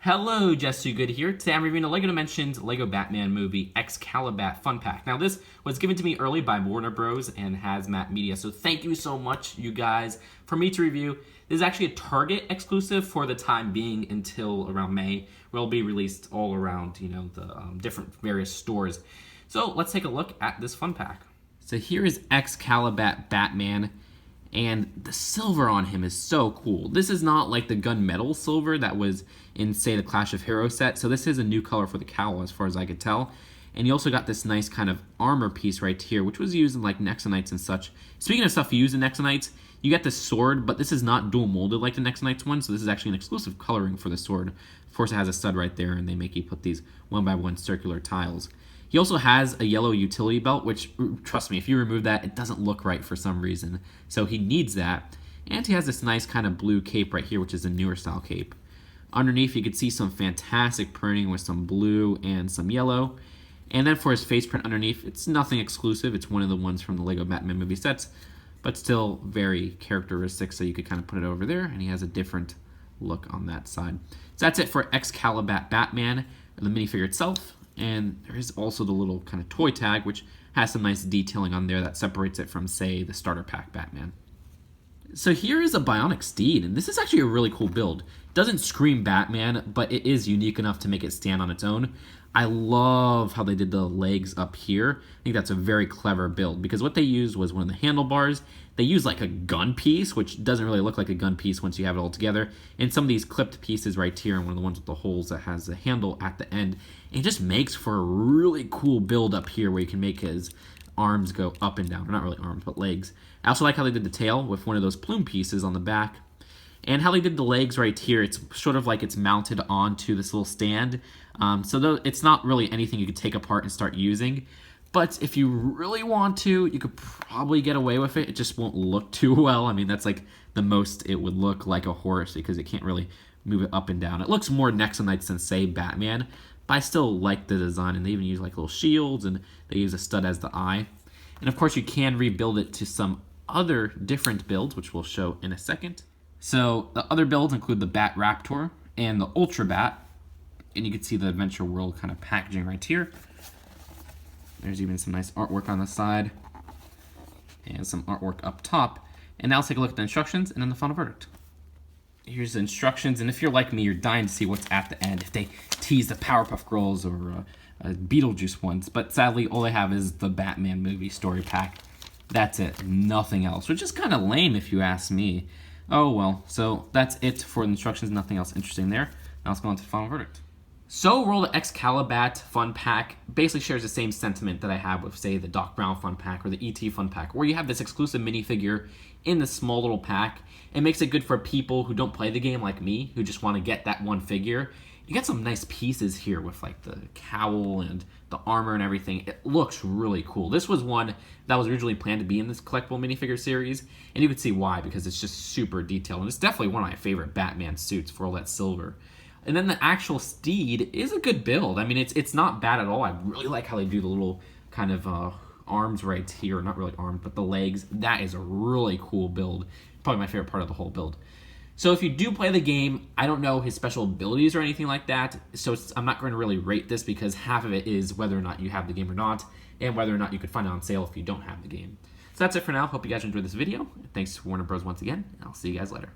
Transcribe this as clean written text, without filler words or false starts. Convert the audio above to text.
Hello, Jess Too Good here. Today I'm reviewing a LEGO Dimensions LEGO Batman movie Excalabat Fun Pack. Now this was given to me early by Warner Bros. And Hazmat Media, so thank you so much, you guys, for me to review. This is actually a Target exclusive for the time being until around May, where it'll be released all around, the different various stores. So let's take a look at this Fun Pack. So here is Excalabat Batman. And the silver on him is so cool. This is not like the gunmetal silver that was in, say, the Clash of Heroes set. So this is a new color for the cowl, as far as I could tell. And you also got this nice kind of armor piece right here, which was used in like Nexonites and such. Speaking of stuff used in Nexonites, you get this sword, but this is not dual molded like the Nexonites one. So this is actually an exclusive coloring for the sword. Of course, it has a stud right there, and they make you put these 1x1 circular tiles. He also has a yellow utility belt, which, trust me, if you remove that, it doesn't look right for some reason. So he needs that. And he has this nice kind of blue cape right here, which is a newer style cape. Underneath, you can see some fantastic printing with some blue and some yellow. And then for his face print underneath, it's nothing exclusive. It's one of the ones from the LEGO Batman movie sets, but still very characteristic, so you could kind of put it over there, and he has a different look on that side. So that's it for Excalibur Batman, the minifigure itself. And there is also the little kind of toy tag, which has some nice detailing on there that separates it from, say, the starter pack Batman. So here is a Bionic steed, and this is actually a really cool build. It doesn't scream Batman, but it is unique enough to make it stand on its own. I love how they did the legs up here. I think that's a very clever build, because what they used was one of the handlebars. They used like a gun piece, which doesn't really look like a gun piece once you have it all together, and some of these clipped pieces right here, and one of the ones with the holes that has the handle at the end. It just makes for a really cool build up here where you can make his arms go up and down. Or not really arms, but legs. I also like how they did the tail with one of those plume pieces on the back. And how they did the legs right here, it's sort of like it's mounted onto this little stand. So though it's not really anything you could take apart and start using. But if you really want to, you could probably get away with it. It just won't look too well. I mean, that's like the most it would look like a horse, because it can't really move it up and down. It looks more Nexonites than, say, Batman. But I still like the design, and they even use like little shields, and they use a stud as the eye. And of course, you can rebuild it to some other different builds, which we'll show in a second. So the other builds include the Bat Raptor and the Ultra Bat. And you can see the Adventure World kind of packaging right here. There's even some nice artwork on the side and some artwork up top. And now let's take a look at the instructions and then the final verdict. Here's the instructions, and if you're like me, you're dying to see what's at the end. If they tease the Powerpuff Girls or Beetlejuice ones, but sadly all they have is the Batman movie story pack. That's it, nothing else, which is kind of lame if you ask me. Oh well, so that's it for the instructions, nothing else interesting there. Now let's go on to the final verdict. So Roll the Excalabat Fun Pack basically shares the same sentiment that I have with, say, the Doc Brown Fun Pack or the E.T. Fun Pack, where you have this exclusive minifigure in the small little pack. It makes it good for people who don't play the game like me, who just want to get that one figure. You get some nice pieces here with like the cowl and the armor and everything. It looks really cool. This was one that was originally planned to be in this collectible minifigure series, and you can see why, because it's just super detailed, and it's definitely one of my favorite Batman suits for all that silver. And then the actual steed is a good build. I mean, it's not bad at all. I really like how they do the little kind of arms right here. Not really arms, but the legs. That is a really cool build. Probably my favorite part of the whole build. So if you do play the game, I don't know his special abilities or anything like that. So I'm not going to really rate this, because half of it is whether or not you have the game or not, and whether or not you could find it on sale if you don't have the game. So that's it for now. Hope you guys enjoyed this video. Thanks to Warner Bros. Once again. I'll see you guys later.